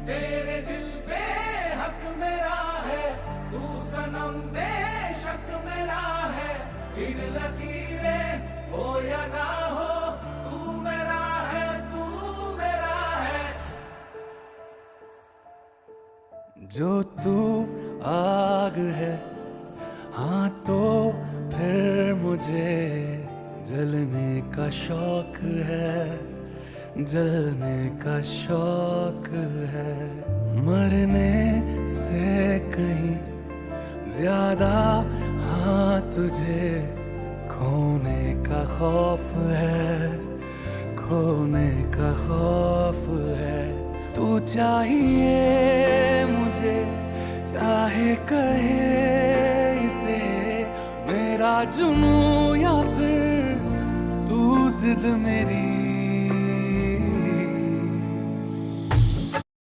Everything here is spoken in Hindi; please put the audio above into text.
तेरे दिल पे हक मेरा है, तू सनम बेशक मेरा है। फिर लकीरें हो या ना हो, तू मेरा है, तू मेरा है। जो तू आग है, हाँ तो फिर मुझे जलने का शौक है, जलने का शौक है। मरने से कहीं ज्यादा हाँ तुझे खोने का खौफ है, खोने का खौफ है। तू चाहिए मुझे, चाहे कहे इसे मेरा जुनून या फिर तू जिद मेरी